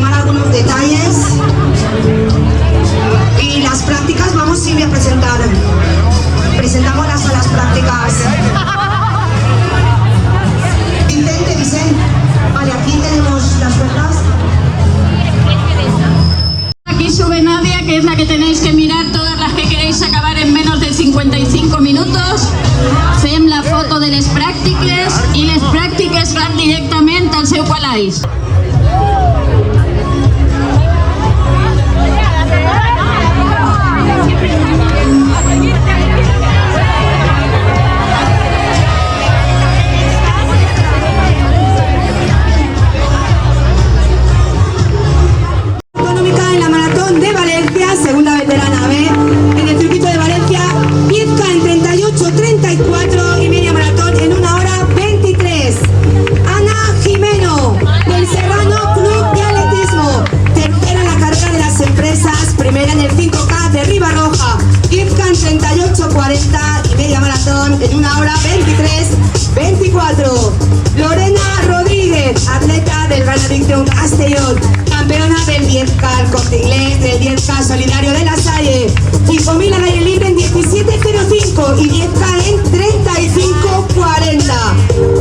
confirmar algunos detalles. Y las prácticas, vamos Silvia a presentar. Presentamos las salas prácticas. Vicente. Vale, aquí tenemos las verdades. Aquí sube Nadia, que es la que tenéis que mirar, todas las que queréis acabar en menos de 55 minutos. Fem la foto de les pràctiques i les pràctiques van directament al seu calaix. En la maratón de Valencia, segunda veterana B, en el circuito de Valencia, 10K en 38:34 y media maratón en 1 hora 23. Ana Jimeno, del Serrano Club de Atletismo, tercera en la carrera de las empresas, primera en el 5K de Ribarroja, 10K en 38:40 y media maratón en 1 hora 23:24. Lorena Rodríguez, atleta del Gran Adicción Castellón, campeona del 10K al Corte Inglés, del 10K solidario de La Salle, 5.000 al aire libre en 17:05 y 10K en 35:40.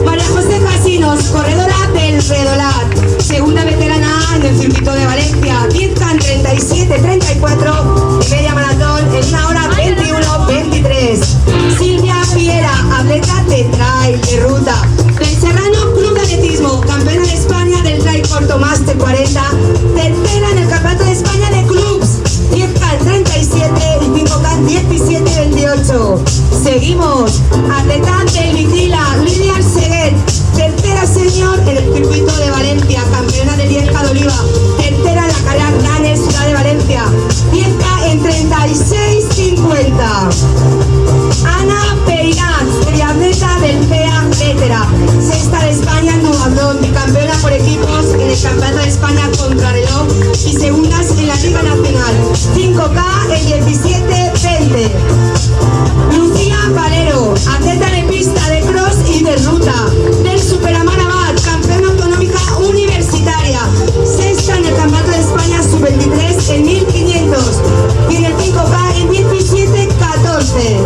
María José Casinos, corredora del Redolat, segunda veterana en el circuito de Valencia, 10K en 37:34 y media maratón en 1 hora 21:23. Silvia Piera, atleta de trail de ruta, del Serrano Club de Atletismo, campeona de España del trail corto Master 40, tercera en el Campeonato de España de Clubs, 10K en 37 y 5K en 17:28. Seguimos, atleta del Vitila, Lidia Seguet, tercera senior en el circuito de Valencia, campeona del 10K de Oliva, tercera en la carrera Ranes Ciudad de Valencia, 10K en 36:50. Ana Peirán, triatleta del PEA Vetera, sexta de España en duatlón, bicampeona por equipos en el Campeonato de España contrarreloj y segundas en la Liga Nacional, 5K en 17:20. Lucía Valero, atleta de pista, de cross y de ruta, del Superamar Abad, campeona autonómica universitaria, sexta en el Campeonato de España Sub-23 en 1500 y en el 5K en 17:14.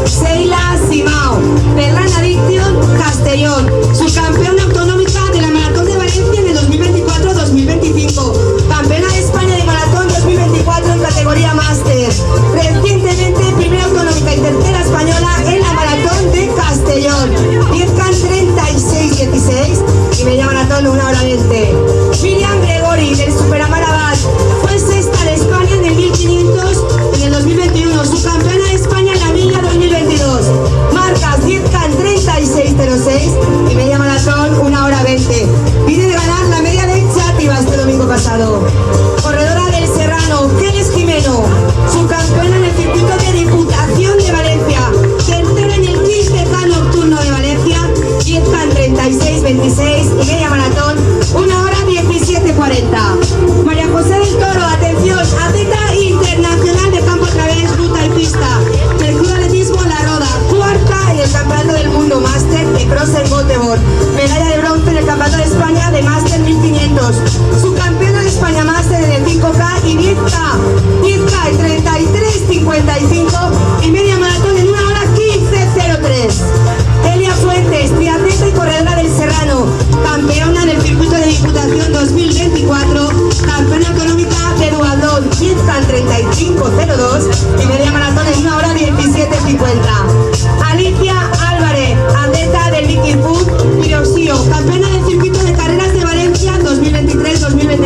Seila Simao, del Gran Adicción Castellón, subcampeona autonómica de la Maratón de Valencia en el 2024-2025, campeona de España de Maratón 2024 en categoría Máster, recientemente primera autonómica y tercera española en la Maratón de Castellón, 10K en 36:16 y media maratón 1 hora 20. Miriam Gregori, del Superamar Abad, fue sexta de España en el 1500 en el 2021, subcampeona de España en la milla 2022, marcas 10K en 36:06 y media maratón 1 hora 20. Viene de ganar la media de Chátiva este domingo pasado. Corredora del Serrano, Keles Jimeno, subcampeona en el circuito de Diputación de Valencia, tercera en el 15K nocturno de Valencia, 10K en 36:26 y media maratón 1 hora 17:40. María José del Toro, atención, atleta internacional de campo a través, ruta y pista, del Club Atletismo La Roda, cuarta en el Campeonato del Mundo Máster de Cross en Göteborg, medalla de bronce en el Campeonato de España de Máster 1500, subcampeona de España Máster en el 5K y 10K en 33:55 y media maratón en 1 hora 15:03. Elia Fuentes, triatleta y corredora del Serrano, campeona en el circuito de Diputación 2024, campeona autonómica de duatlón, 10K en 35:02 y media maratón en 1 hora 17:50. Alicia Álvarez, atleta del Viking Food y Rocío, campeona del circuito de carreras de Valencia 2023-2024.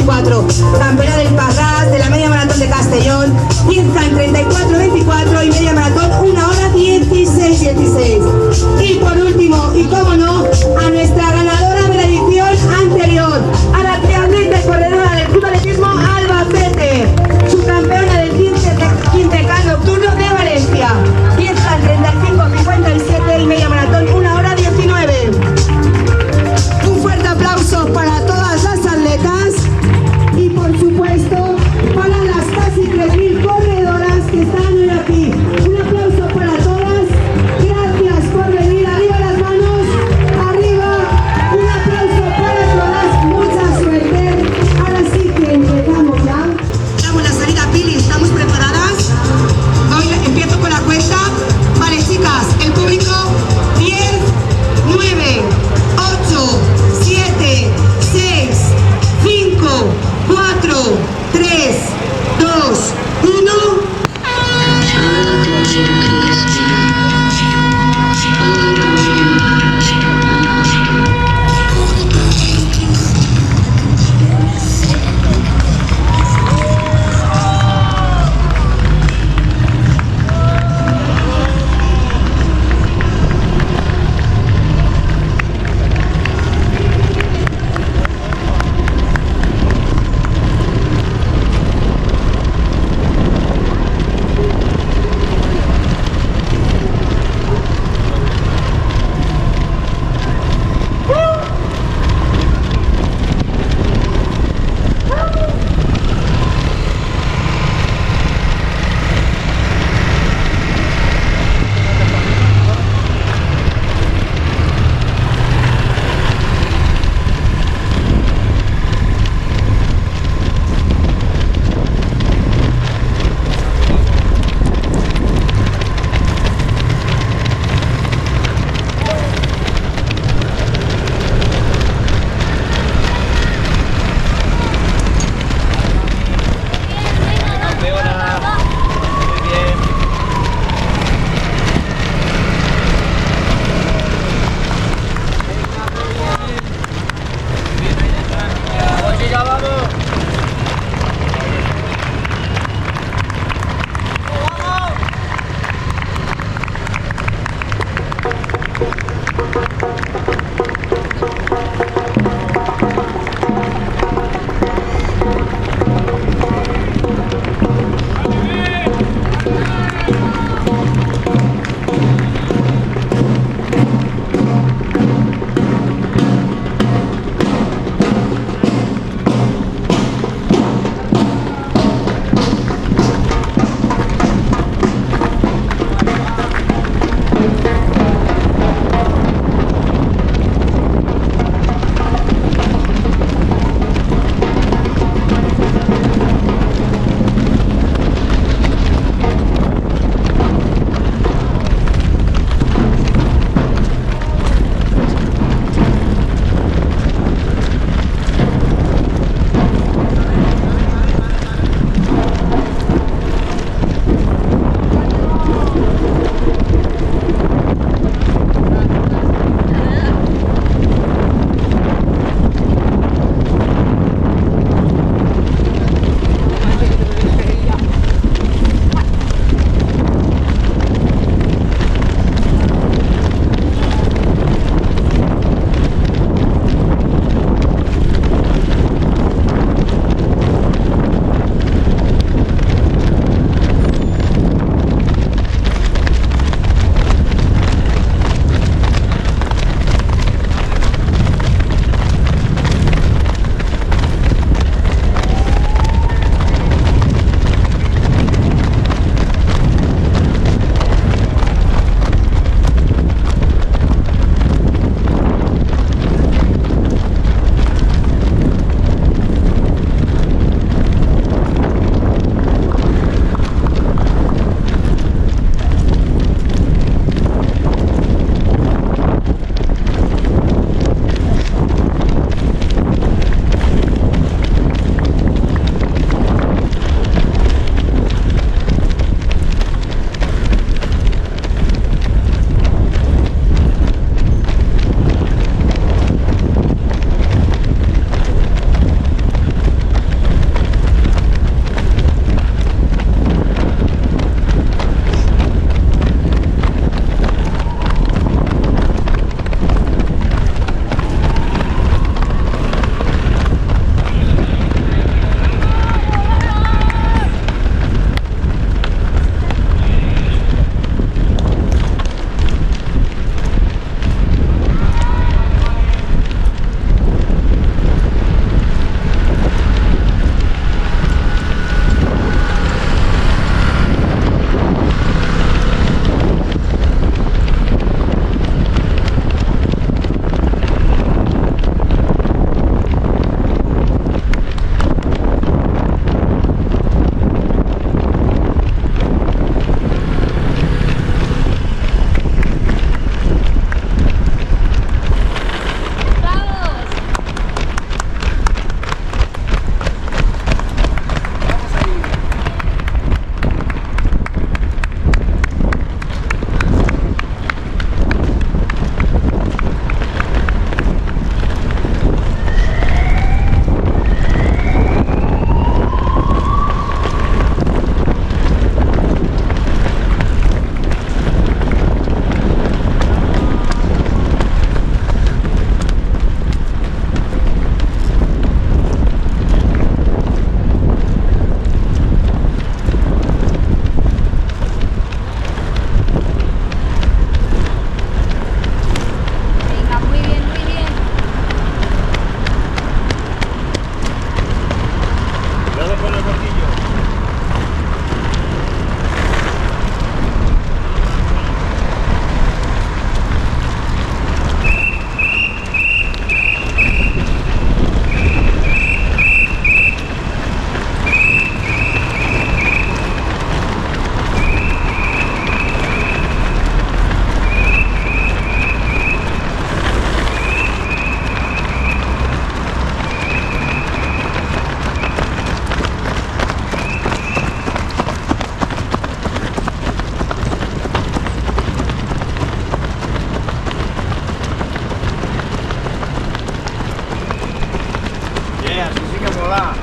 Hostia, sí que mola.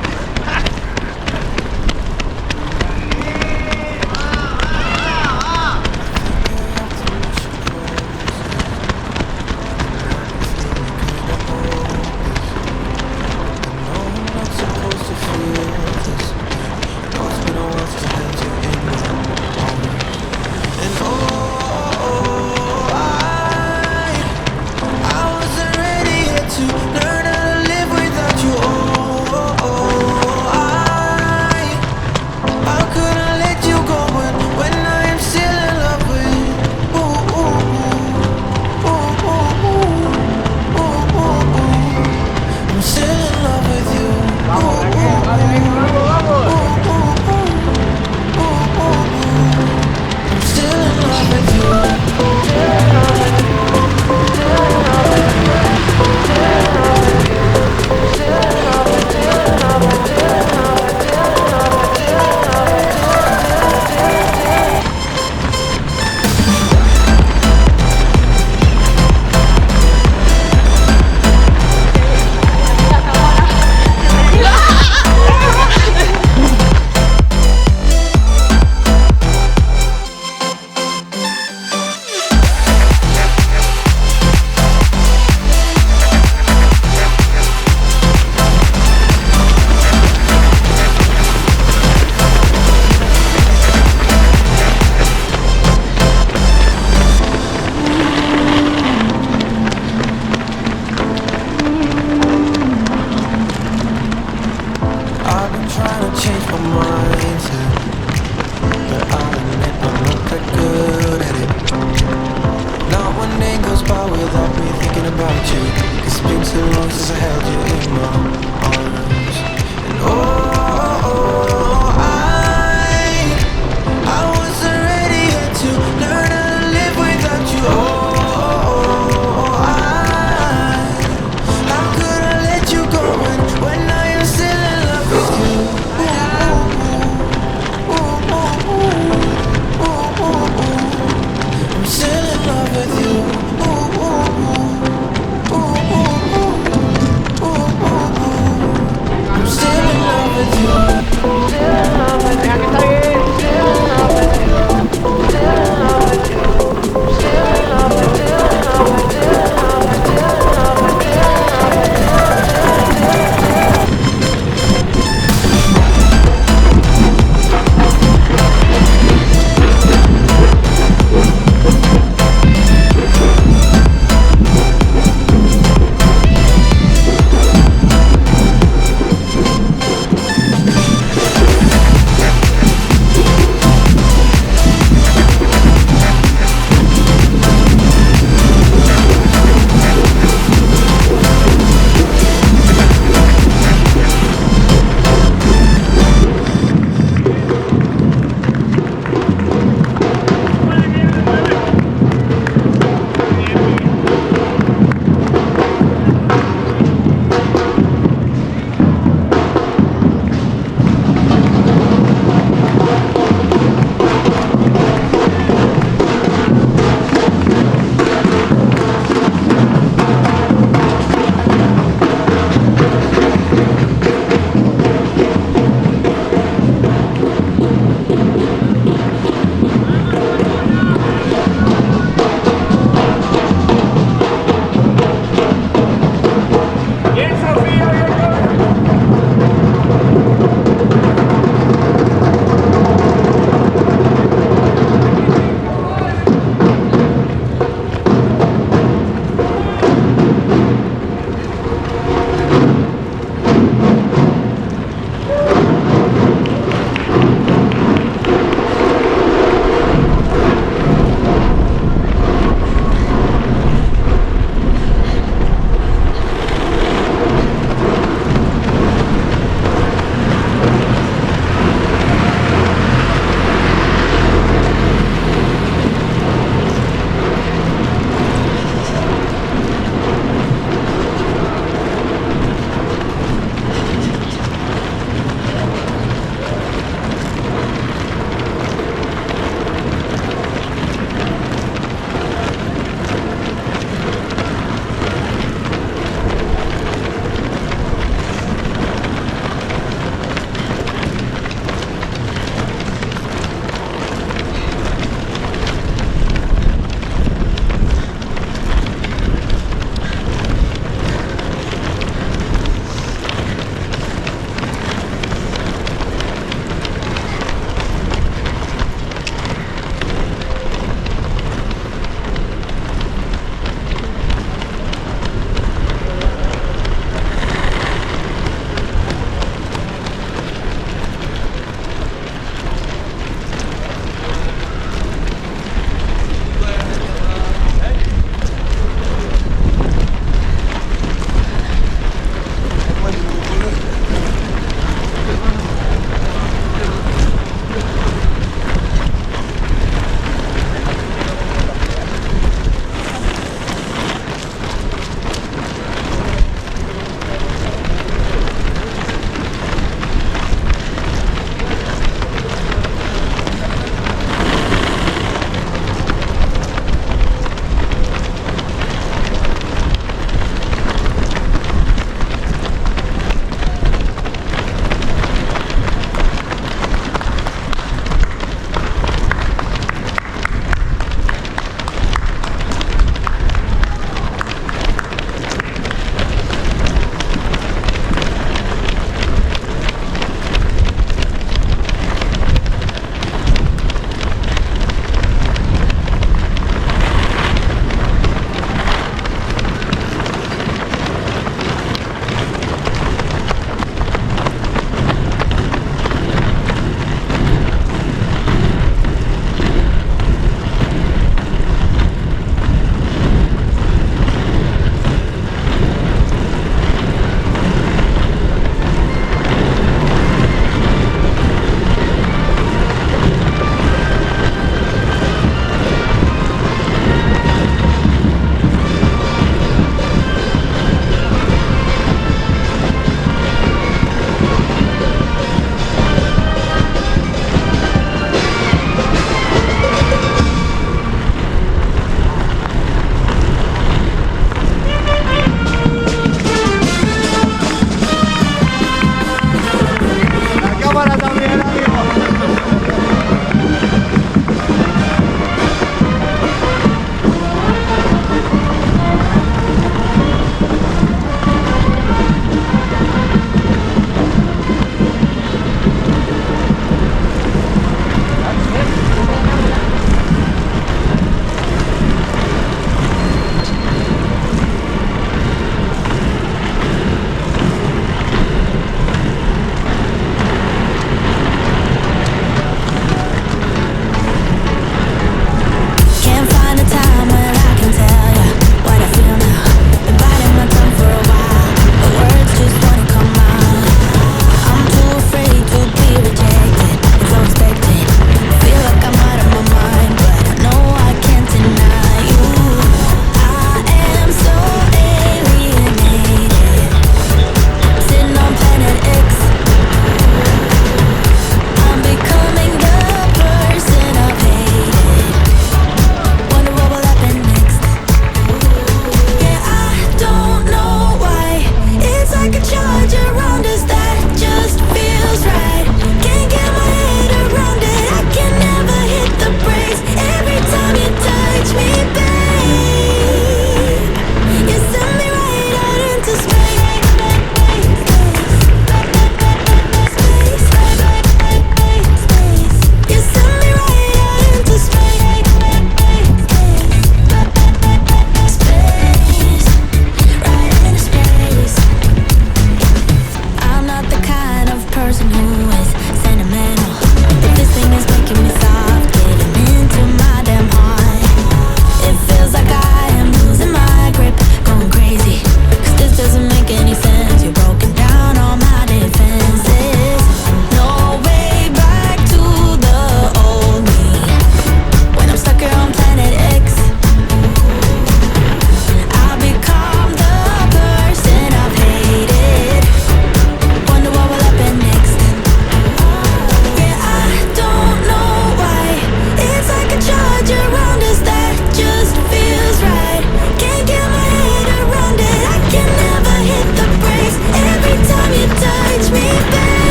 I wasn't ready yet to learn how to live without you. Oh, oh, oh.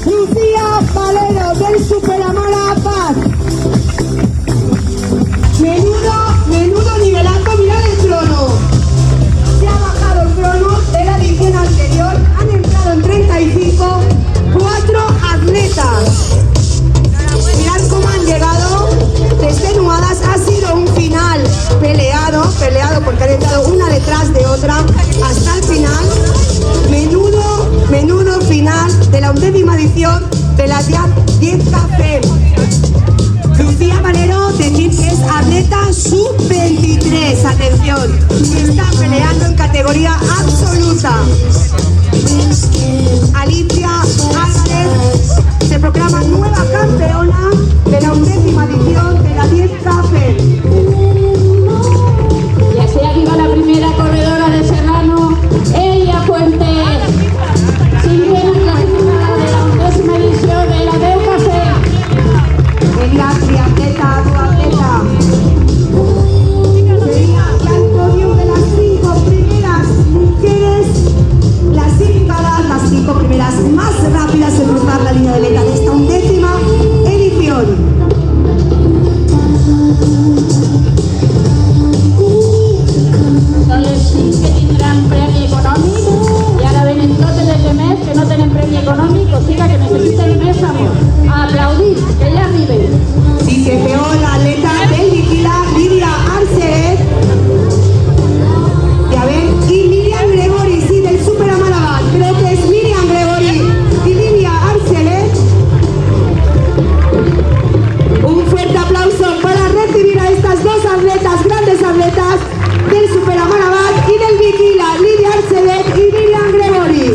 Lucía Valero del Superamara Paz. Menudo nivelazo, mirad el crono. Se ha bajado el crono de la edición anterior, han entrado en 35, 4 atletas. Mirad cómo han llegado extenuadas, ha sido un final peleado porque han entrado una detrás de otra hasta el final. Menudo final de la 11ª edición de la 10K FEM. Lucía Valero, decir que es atleta sub-23, atención, está peleando en categoría absoluta. Alicia Álvarez se proclama nueva campeona de la 11ª edición de la 10K FEM. Y así arriba la primera corredora de Serrano, Elia Fuentes, siguiendo clasificada de la 11ª edición de la 10K FEM. Elia, triatleta, duatleta. Sería ya el podio de las 5 primeras mujeres clasificadas, las 5 primeras más rápidas en cruzar la línea de meta de esta 11ª edición. Son les 5 que tindran premi econòmic i ara venen totes les demés que no tenen premi econòmic, o sigui que necessiten més amor. Aplaudir, que ja arriben. Sí, que peor la atleta del Vigila, Lidia Arcelet. Y a ver, y Miriam Gregori, sí, del Superamara, creo que es Miriam Gregori y Lidia Arcelet. Un fuerte aplauso para recibir a estas dos atletas, grandes atletas del Superamara y del Vigila, Lidia Arcelet y Miriam Gregori.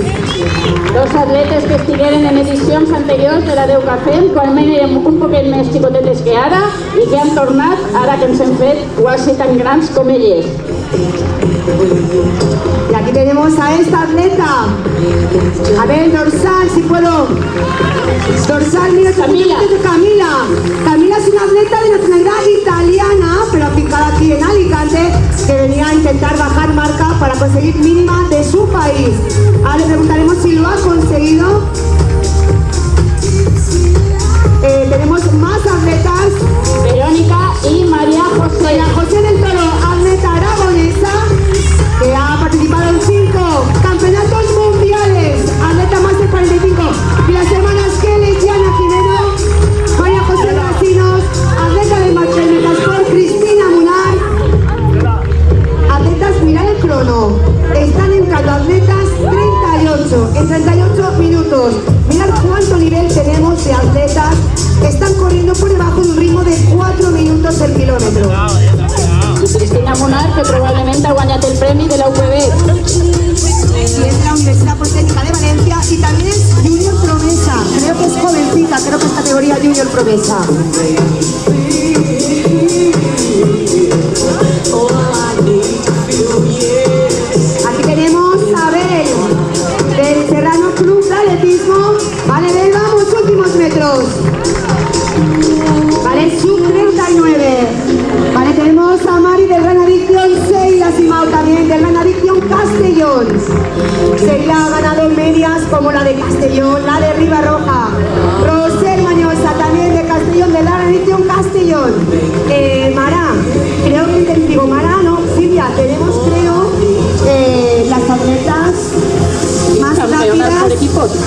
Dos atletes que estigueren en edicions anteriors de la 10K FEM, quan érem un poquet més xicotetes que ara, i que han tornat ara que ens hem fet quasi tan grans com elles. Y aquí tenemos a esta atleta. A ver, dorsal, si puedo. Dorsal, mira, Camila. Camila es una atleta de nacionalidad italiana, pero afincada aquí en Alicante, que venía a intentar bajar marca para conseguir mínima de su país. Ahora le preguntaremos si lo ha conseguido. Tenemos más atletas. Verónica y María José. María José del Toro, atleta aragonesa, que ha participado en 5 campeonatos mundiales, atleta más de 45, y las hermanas Kelly, Gianna Jimeno, María José Brasinos, atleta de Metasport, Cristina Munar. Atletas, mirad el crono, están entrando atletas 38, en 38 minutos. Mirad cuánto nivel tenemos de atletas que están corriendo por debajo de un ritmo de 4 minutos el kilómetro. I Cristina Munar, que probablement ha guanyat el premi de la UPB. Y es de la Universidad Politécnica de Valencia y también es Junior Promesa. Creo que es jovencita, creo que es categoría Junior Promesa. Aquí tenemos a Bel del Serrano Club de Atletismo. Vale, Bel, vamos, últimos metros. Vale, sub 39. Vale, tenemos a Mari del Gran Adicción, Seila Simao también del Gran Adicción Castellón. Seila ha ganado medias como la de Castellón, la de Ribarroja. Rosel Mañosa también de Castellón, del Gran Adicción Castellón. Mara, creo que digo Mara, no, Silvia, tenemos creo las atletas más rápidas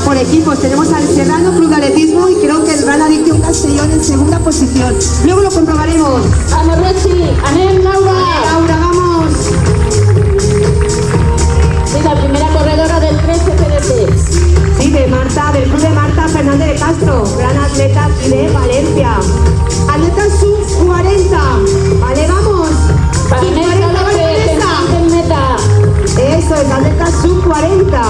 por equipos. Tenemos al Serrano Club de Atletismo y creo que el Gran Adicción Castellón en segunda posición. Luego lo comprobaremos. Vamos, Rochi, anem, Laura. Laura, vamos. Sí, la primera corredora del 13 PDT. Sí, de Marta, del club de Marta Fernández de Castro, gran atleta aquí de Valencia. Atleta sub 40. Vale, vamos. Vanessa López, en meta. Eso es, atleta sub 40.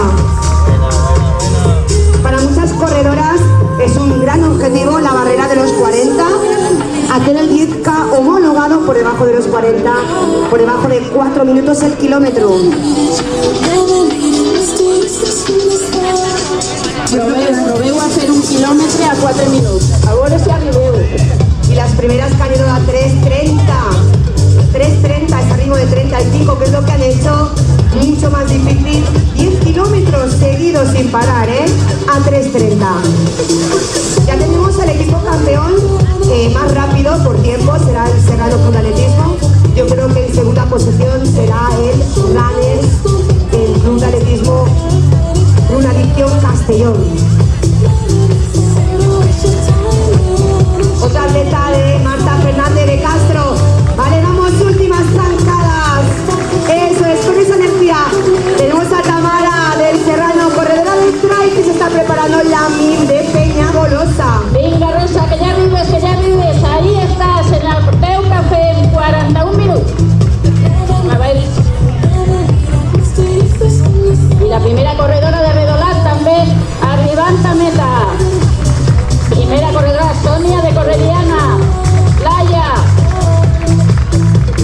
Para muchas corredoras es un gran objetivo la barrera de los 40. Hacer el 10K homologado por debajo de los 40, por debajo de 4 minutos el kilómetro. Proveu a fer un quilòmetre a 4 minuts. A veure si arribeu. Y las primeras que han ido a 3.30. 3.30 es a ritmo de 35, que es lo que han hecho mucho más difícil. 10 kilómetros seguido sin parar, a 3:30. Ya tenemos al equipo campeón más rápido por tiempo, será el Serrano Club de Atletismo. Yo creo que en segunda posición será el Runners, el Club de Atletismo Run Adicción Castellón. Otra atleta de Marta Fernández de Castro. Vale, vamos, últimas zancadas. Eso es, con esa energía. Tenemos a Tamara del Serrano, corredora del trail, que se está preparando la MIR de Peñagolosa. Venga, Rosa, que ya vives, que ya vives. Ahí estás, en el Teu Café, en 41 minutos. A ver. Y la primera corredora de Redolat també, arribant a meta. Primera corredora, Sonia de Correriana. Laia.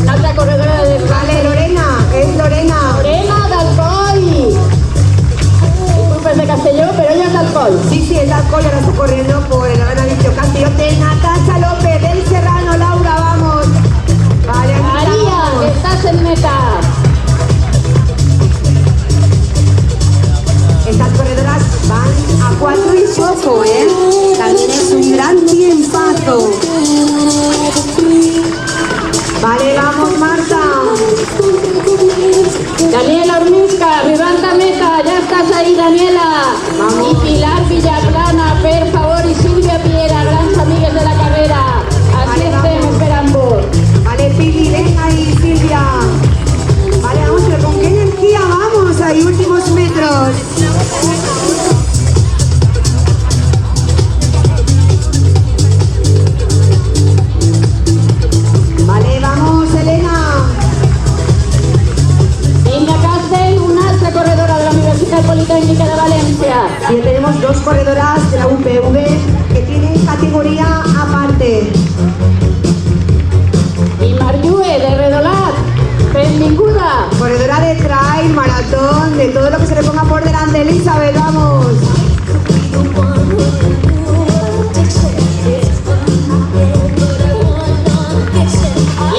Una altra corredora de... Vale, Lorena, es Lorena. Lorena d'Alcoi. Disculpen de Castelló, pero ella es d'Alcoi. Sí, es alcohol, ahora está corriendo por el Run Adicción Castellón de Natasha López del Serrano. Laura, vamos. Vale, aquí María, estamos. estás en meta. Estas corredoras van a 4 y poco, También es un gran tiempazo. Vale, vamos, Marta. Daniela Ornizca, arribant a meta, ya estás ahí, Daniela. Vamos. Y Pilar Villaplana, per favor, y Silvia Piera, grandes amigas de la carrera. Así Vale, estem vamos. esperando. Vale, Pili, venga ahí, Silvia. Vale, vamos, pero con qué energía vamos ahí, últimos metros. Vale, vamos, Elena. Venga, Castel, una altra corredora de la Universitat Politécnica de Valencia. Y ya tenemos 2 corredoras de la UPV que tienen categoría aparte. Y Marjue, de Redolat, benvinguda. Corredora de trail, maratón, de todo lo que se le ponga por delante. Elizabeth, vamos.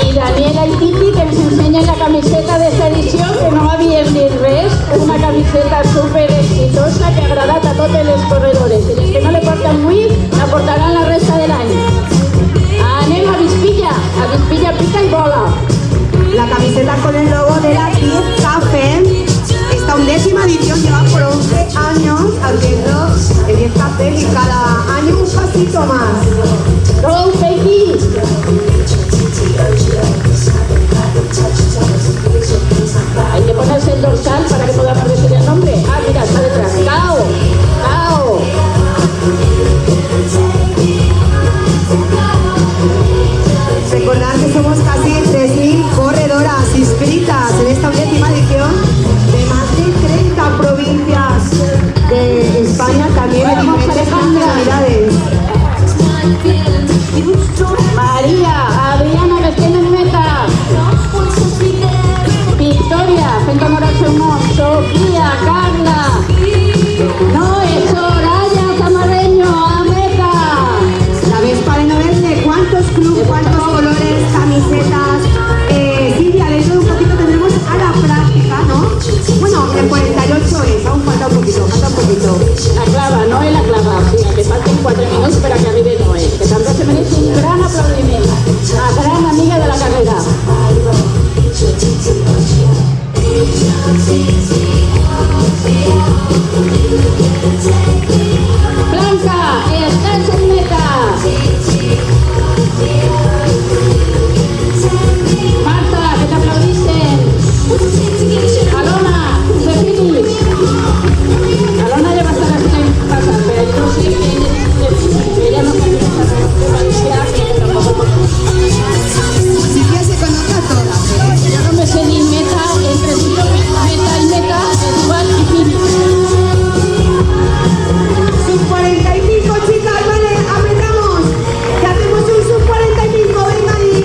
Y Daniela y Titi, que ens ensenyen la camiseta d'esta edició, que no havíem dit res, una camiseta super exitosa que ha agradat a totes les corredores. I les que no le porten avui, la portaran la resta de l'any. Anem a Vispilla pica y bola. La camiseta con el logo de la 10 Café. Esta 11ª edición lleva por 11 años haciendo el 10 Café y cada año un pasito más. Go, Becky. Hay que ponerse el dorsal para que podamos decir el nombre. Ah, mira, está detrás. Cao. Cao. Recordad que somos casi 3.000 corredoras inscritas en esta 11ª edición de más de 30 provincias de España, también de diferentes nacionalidades. María, Adriana, que estem en meta. Victoria, fent honor al seu nom. Sofía, Carla. No, es Soraya Zamarreño, a meta. La Vespa de Novelde, ¿cuántos clubes, cuántos colores, camisetas? Silvia, dentro de un poquito tendremos a la práctica, ¿no? Bueno, el 48 es, aún falta un poquito, La clava, Noé la clava. Sí, que falten 4 minutos para que arribi Noé, que també se merece un gran aplaudiment. La gran amiga de la carrera. Blanca, estás en meta. Marta, que te aplaudisten. Alona, Cecili. Alona ya va a estar así en pasar, pero yo sé que ella no quiere estar que tampoco. Silvia se conoce a todas, Yo no me sé ni meta, entre meta y meta, es igual y fin. Sub 45, chicas, vale, apretamos. Ya hacemos un sub 45, venga ahí.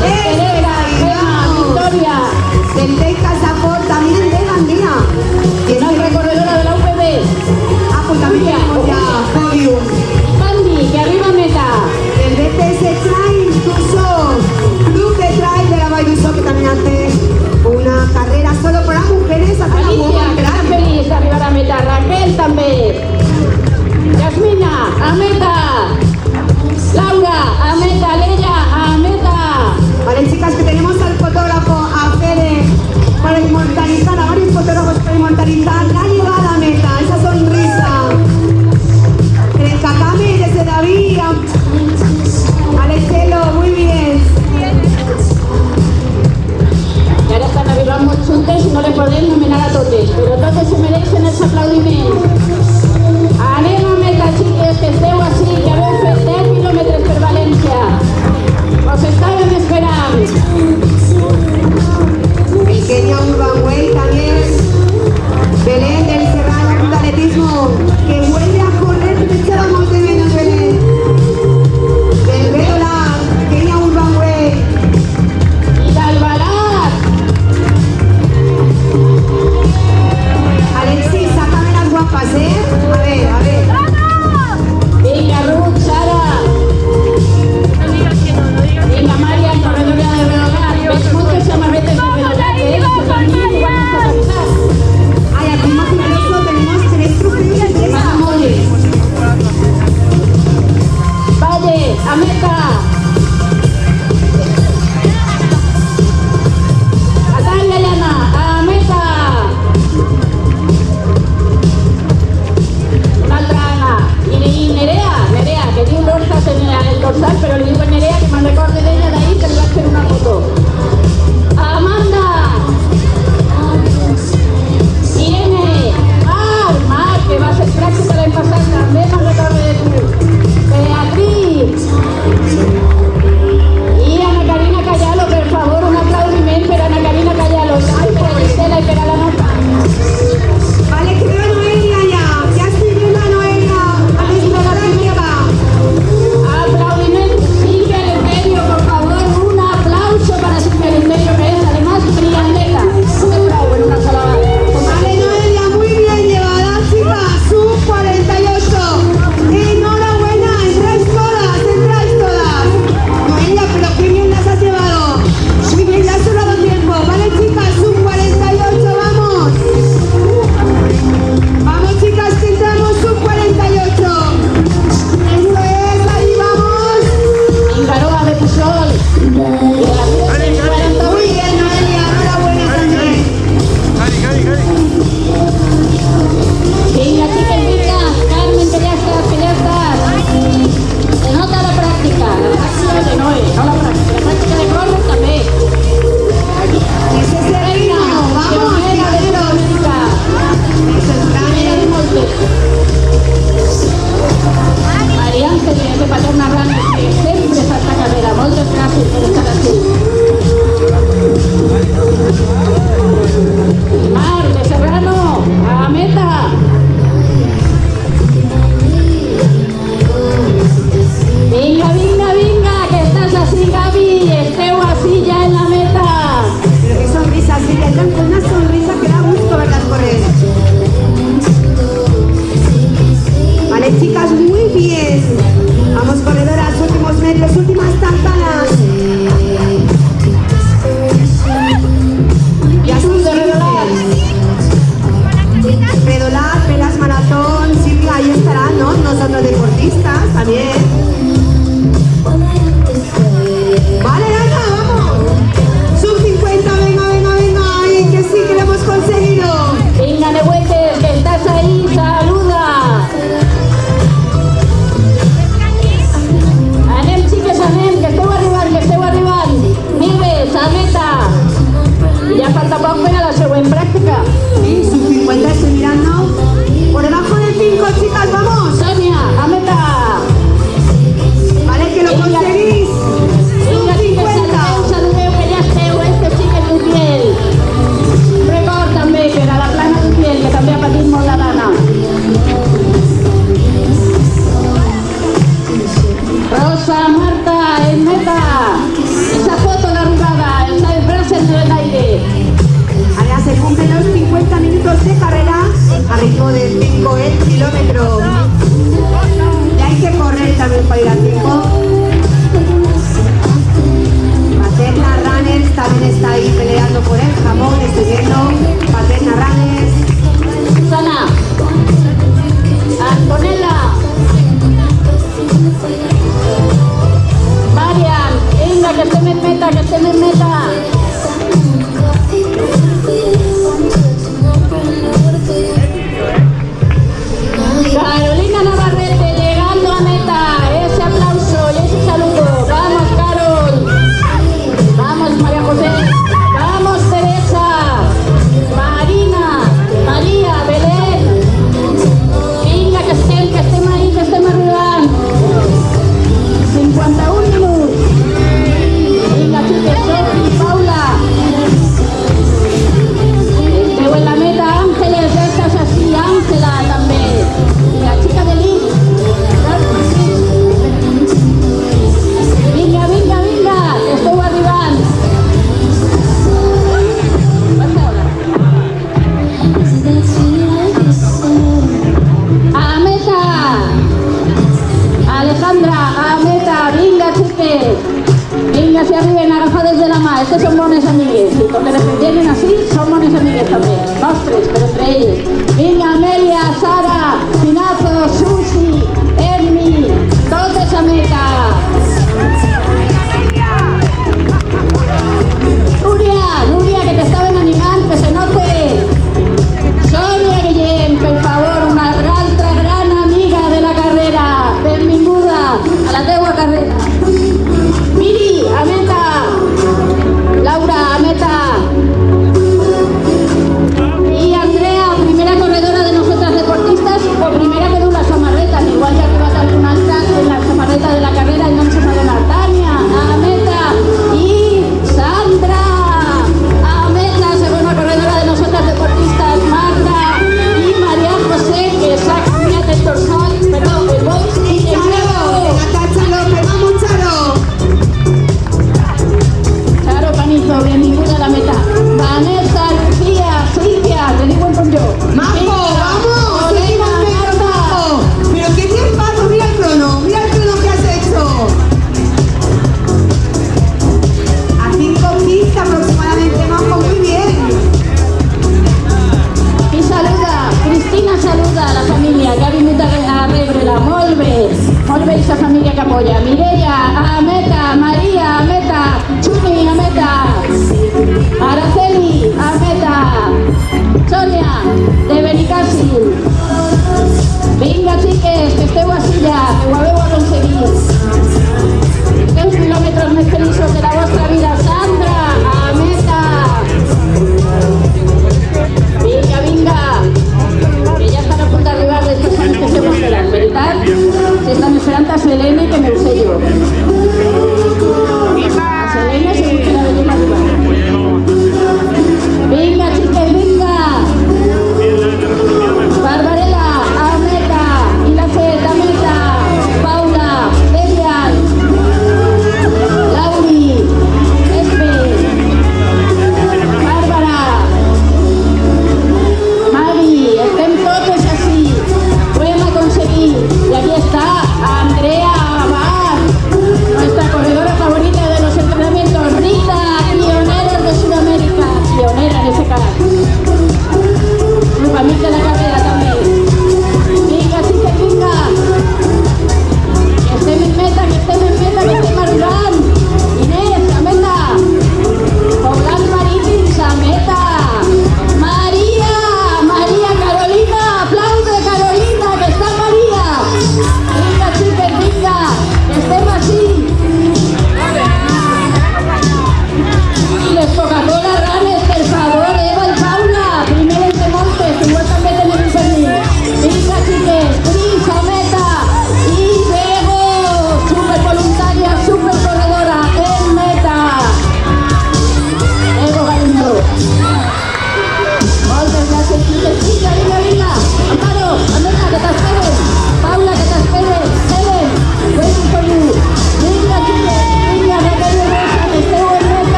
Pereira, Gema, Victoria. Del Tec Casaport, también de Gandía. Una recorredora de la UPB. Ah, pues también tenemos ya podium. Pandi, que arriba meta. El BTS Trail Tuso, Club de Trail de la Vall que también hace una carrera solo para mujeres. Hace la Alicia, Woman que está Trail. feliz de arribar a meta. mapas, ¿eh? A ver, a ver. Venga, Ruth, Sara. Venga, Marian, corredora de Redolar. ¿Ves muchos amarretes de Redolar? Ay, aquí más numeroso tenemos 3 trofeos de empresa. Valle, a meta. Natalia Llana, a meta. Una traga. Y Nerea, que dio un dorsal en el dorsal, pero le digo a Nerea que me recorde de ella de ahí que le va a hacer una foto. Amanda. Irene. Mar, que va a ser práctica la pasada, también me recorde de tú. Beatriz. Y Ana Karina Cayalo, por favor, un aplaudimiento para Ana Karina Cayalo. Ay, por Estela y pega la nota. Vale, que veo a Noelia ya. Ya estoy viendo a Noelia. A nuestra gran lleva. Aplaudimiento, Silvia Eleuterio, por favor, un aplauso para Silvia Eleuterio, que es además brillanteta. Un aplauso en una sola. Vale, Noelia, muy bien llevada, chicas. Sub 48. Enhorabuena, entráis todas. Noelia, pero qué bien las has llevado. Muy bien, ya has sobrado tiempo. Vale, chicas, sub 48, vamos. Vamos, chicas, que entramos sub 48. Eso es, ahí vamos. Ingaroa de Pujol. Muy bien, Noelia, enhorabuena también. Venga, chicas, venga, Carmen, que ya estás. Se nota la práctica de Noé, no la práctica de correr también. Ese es el ritmo. Vamos, tiraderos. Eso es grande. María Ángeles de Paterna Randes, que siempre fa esta carrera. Moltes gràcies per estar aquí. Mar de Serrano, a meta. Vinga, que estás así, Gaby. Esteu así ya en la meta. Pero qué sonrisa, sí, entran con una sonrisa que da gusto verlas correr. Vale, chicas, muy bien. Vamos, corredoras, últimos metros, últimas tampadas. Ya son de Redolar. Redolar, Pelas Maratón, Silvia, ahí estarán, ¿no? Nosotros deportistas también. Vale, venga, vamos. Sub 50, venga. Ay, que sí, que lo hemos conseguido. Venga, Nehuetes, que estás ahí, saluda. Anem, xiques, anem, que esteu arribant. Nieves, a meta. I ja falta poc per a la següent pràctica. Sí, sub 50, estoy mirando. Por debajo de 5, chicas, vamos. Sonia, a meta. Vale, que lo conseguís. Vinga, Sub xiques, 50. saludeu, que ja esteu, xiques d'Utiel. Record també per a la plana d'Utiel, que també ha patit molt la dana. Rosa, Marta, en meta. Esa foto d'arribada, els braços en l'aire. Ahora se cumplen los 50 minutos de carrera a ritmo de 5 el kilómetro. Y hay que correr también para ir a 5. Paterna Runners también está ahí peleando por el jamón, estoy viendo. Paterna Runners. Susana, Antonella, Marian, venga, que estem en meta, Carolina Navarrete llegando a meta, ese aplauso y ese saludo. Vamos, Carol. Vamos, María José. Vamos, Teresa. Marina, María, Belén. viven agafados de la mà. Estos son bones amigues. I com que les entienden así, són bones amigues també. Nostres, però entre elles. Vinga, Amèlia, Sara, Pinazo, Susi, Ermi, totes a meta. Núria, que t'estaven animant, que se note. Sònia Guillem, per favor, una altra gran amiga de la carrera. Benvinguda a la teua carrera. Miri, a meta. Laura, a meta. Y Andrea, primera corredora de nosotras deportistas, o primera que du la samarreta, igual que ha arribat alguna altra en la samarreta de la carrera y no se m'ha donat. Tania, a meta. Y Sandra, a meta, segona corredora de nosotras deportistas, Marta y María José, que s'ha canviat el dorsal, perdó, el box y el nuevo. Natacha López, vamos Charo. Charo Panizo, benvinguda a la meta. Vanessa, Lucía, Silvia, te digo con yo. Majo, vamos. Olena, Marta. Pero qué tiempazo, mira el crono que has hecho. A 5:15 aproximadamente, Majo, muy bien. I saluda, Cristina saluda a la família que ha vingut a rebre-la. Molt bé, aquesta família que apoya. Mireia, a meta, Maria, a meta, Chumi, a meta, Araceli, a meta, Sonia, de Benicàssim. Vinga, xiques, que esteu així ja, que ho haveu aconseguit. 10 quilòmetres més feliços de la vostra vida. Sandra, a meta. Vinga, que ja estan a punt d'arribar les persones que estem esperant, veritat? Si estan esperant a Selene, que me ho sé jo. A Selene segur que la veiem arribar. Vinga, xiques, vinga! Barbarella, a meta! I la Fet, a meta! Paula, Elian, Lauri, Espe, Bàrbara, Mari, estem totes així, ho hem aconseguit. I aquí està Andrea Abad,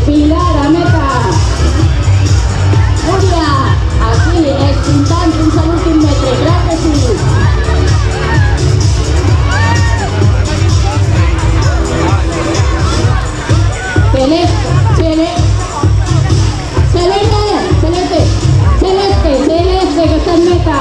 Pilar a meta. Julia, aquí, espuntando fins a l'últim metre, clar que sí. Celeste, que está en meta.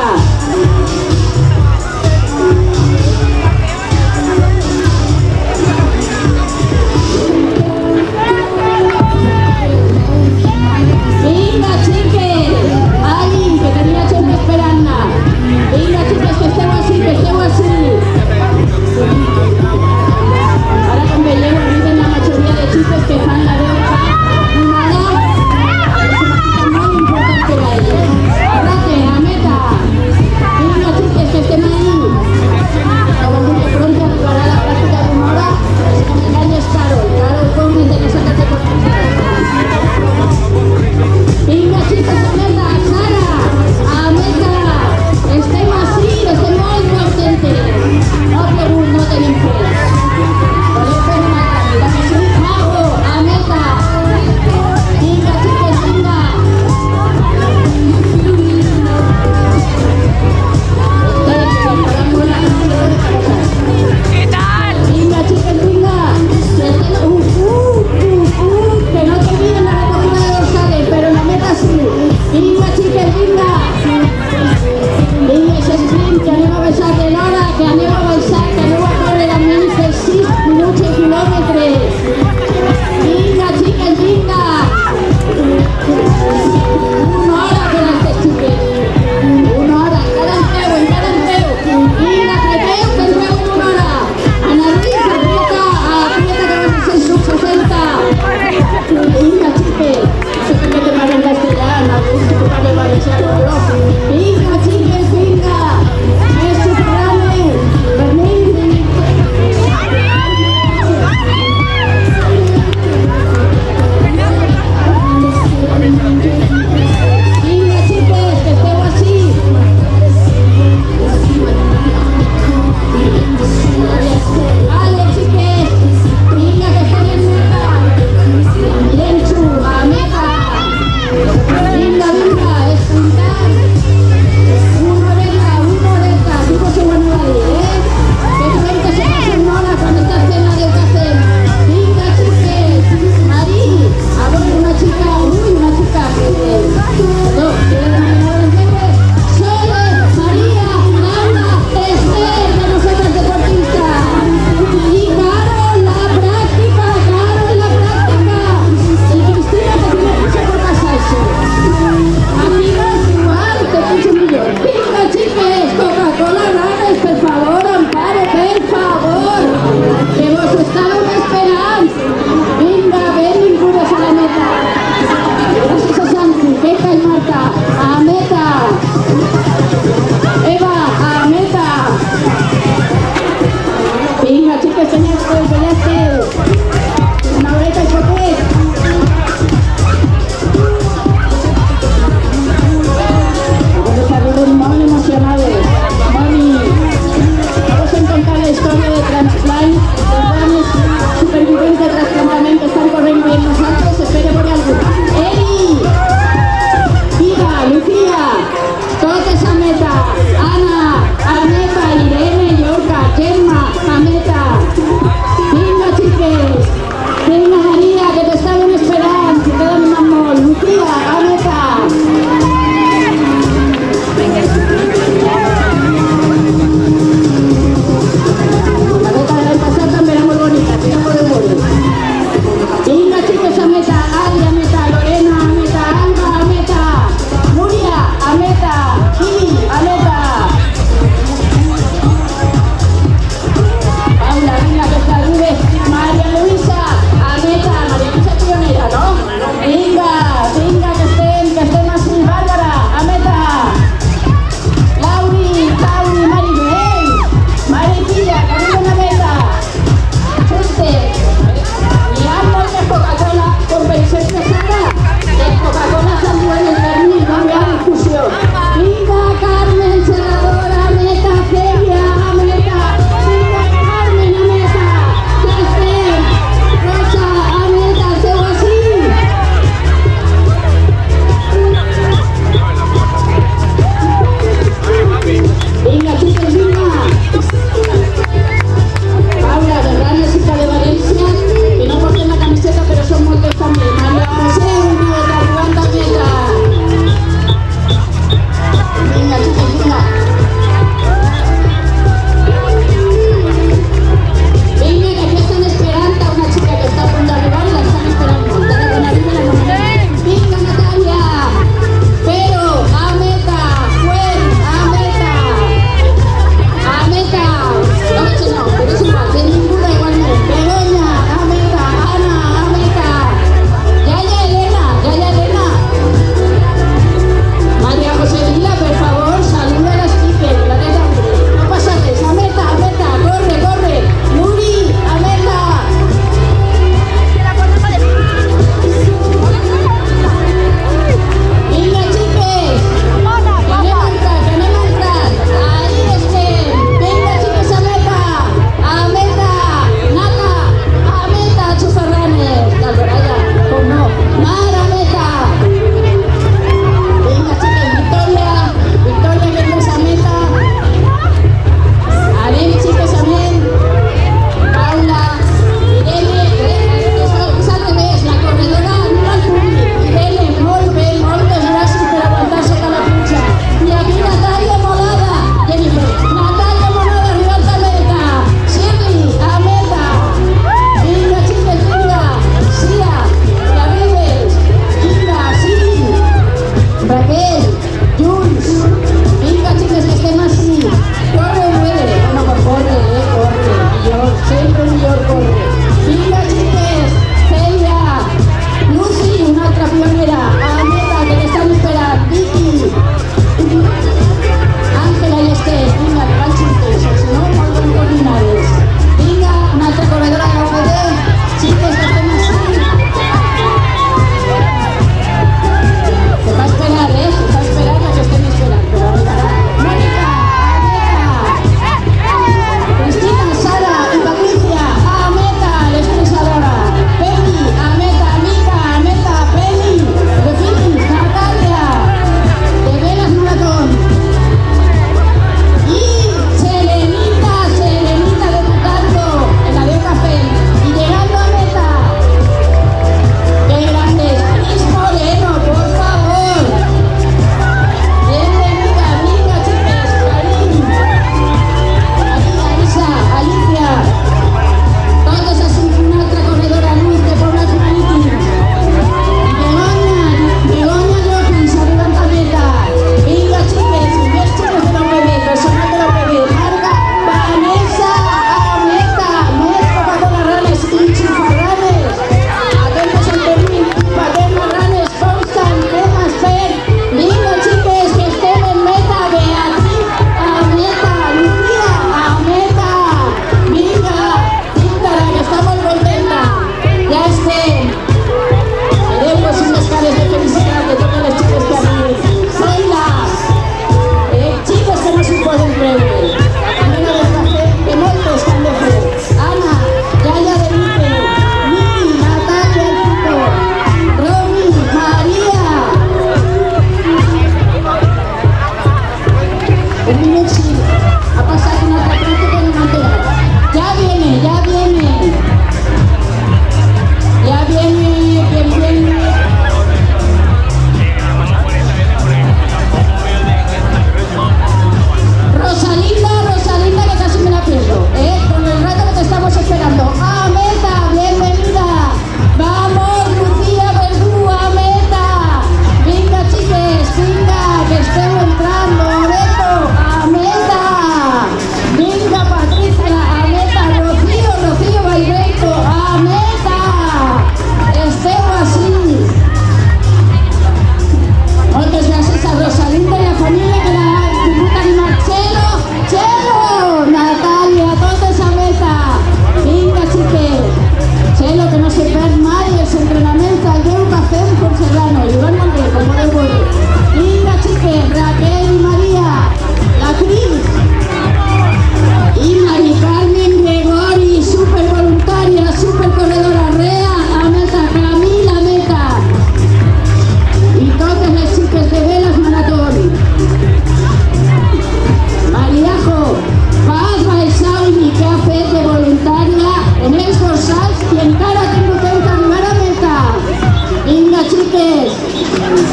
chiques.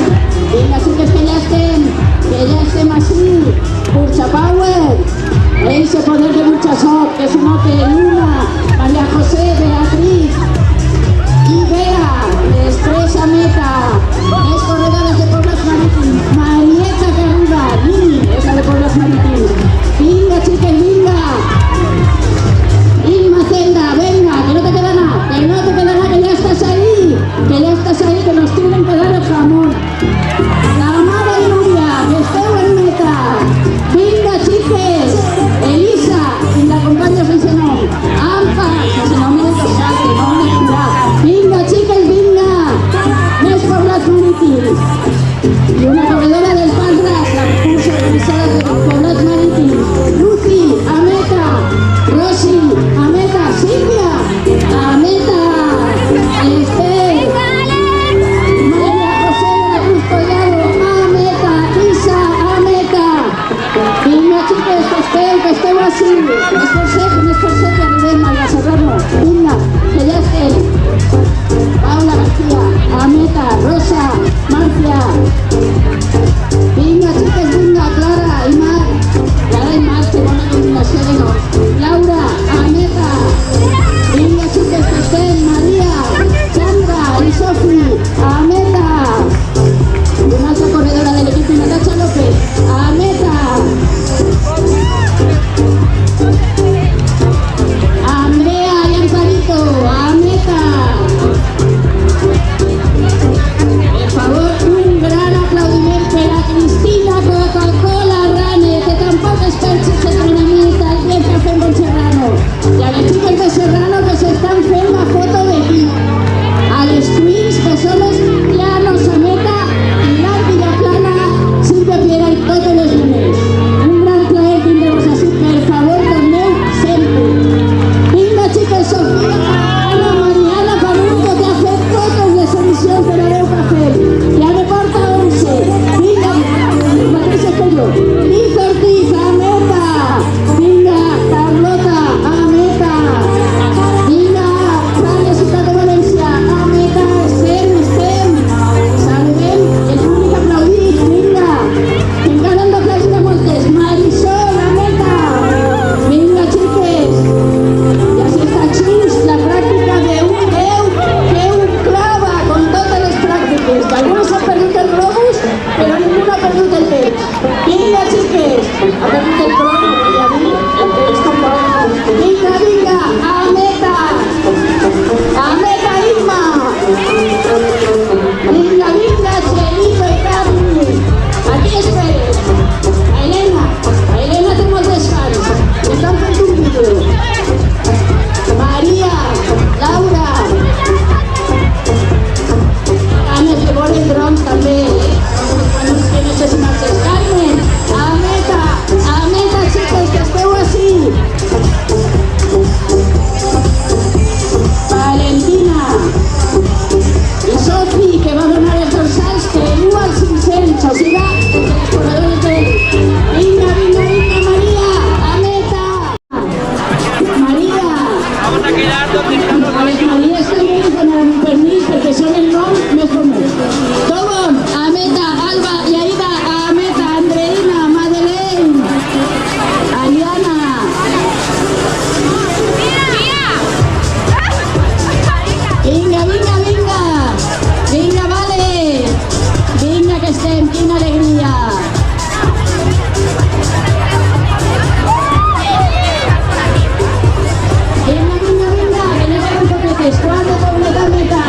Vinga, xiques, que ja estem així. Burxa Power. Ese poder de Burxasot, que se note Luna, María José, Beatriz y Bea, Estresa Meta, es corredores de Poblas Marítim, Marieta que arriba, Nini, esa de Poblas Marítim. Vinga, chiques, vinga. Irma Celda, venga, que no te queda nada, que ya estás ahí, que nos tienen que dar el jamón. La Mare y Nuria, que esteu en meta. Vinga, chiques. Elisa, y la acompaña sense nom. Ampa, sense nom de tocat, que no me tindrà. Vinga, chiques, vinga. Més Poblas Marítims. Y una corredora del Palras, la cursa organizada de Poblas Marítims. Lucy, a meta. Rosy, a meta. Silvia, a meta. Esther, María José de la Cruz Collado, a meta. Isa, a meta. Vinga, xiques, que esteu així. Més per ser que arribem a la Serrano. Vinga, que ja estem. Paula García, a meta. Rosa, Marcia. Vinga, xiques, vinga. Clara i Marc, que bona combinació de noms. Laura, a meta. Vinga, xiques, que estem. Maria, Sandra i Sofi, a meta. I una altra corredora de l'equip, Natacha López, a meta. Andrea y Amparito, a meta. Por favor, un gran aplaudiment per a Cristina Coca-Cola Rane, que tampoc es pensa que entrenamiento el bien que fem en Serrano. I a les xiques de Serrano que s'estan fent la foto d'equip. A les Twins, que són les Llanos a meta, Pilar Villaplana, Silvia Piera i totes les nenes. Un gran plaer tindre-vos així, per favor, torneu sempre. Vinga, xiques, Sofia, Ana, Mariana Paluco, que ha fet totes les emissions de l'Areu Cafè. Ja ne porta 11. Vinga, mateixa que jo. Liz Ortiz, a meta. Vinga, Carlota, a meta. Vinga, Ràdio Ciutat de València, a meta. Estem. Saludem, és l'únic aplaudit. Vinga, que encara hem d'aplaudir a moltes. Marisol, a meta. Vinga, xiques. Ja s'està just la pràctica d'un 10 que un clava con totes les pràctiques. Que algunes han perdut el globus, però ningú ha perdut el temps. Vinga, xiques. Ha perdut el globus, ja dic, el temps tampoc. Vinga, a meta. A meta, Irma. Vinga, Xelito i Carmi. Aquí esperes. A Helena té moltes fans. Estan fent un vídeo. Maria, Laura. Ganes de vol el dron també. Que necessitats. Carmen, a meta, xiques, que esteu així. Valentina i Sofi, que va donar els dorsals que 1 al 500, o sigui, els corredors de... Vinga, Maria, a meta. Maria. Vamos a quedar donde estamos. A les Maries també li donaran un permís perquè són el nom més famós. Tobon, a meta. Alba i Aida, a meta. Andreina, Madeleine, Aliana. Vinga, vale. Vinga, que estem, quina alegria. Vinga, que anem a poquetes. 4 Poblet a meta.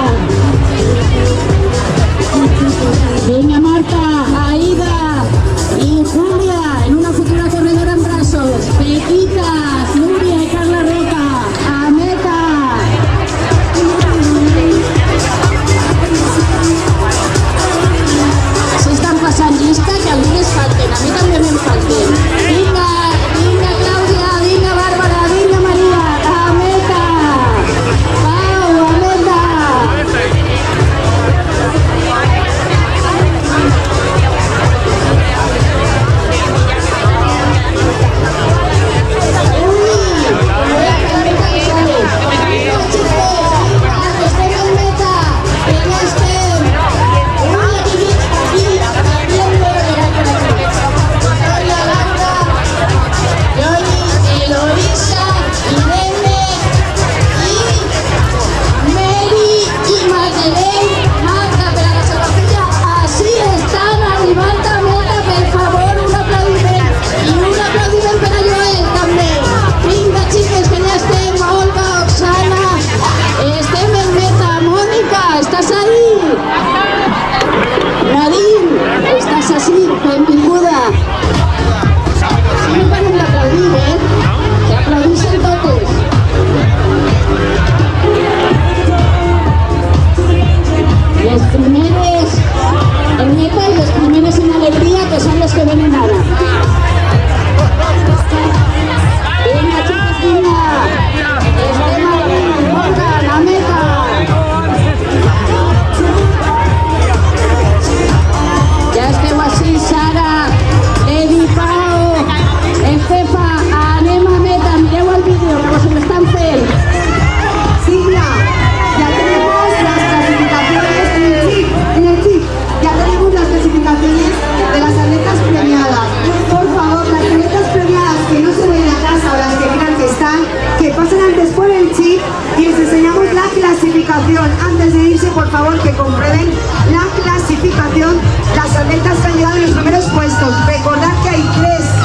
Vinga, Marta, Aida y Julia, en una futura corredora en brazos. Pequitas, Nuria y Carla Roca, a meta. S'estan passant por favor, que comprueben la clasificación, las atletas que han llegado en los primeros puestos. Recordad que hay 3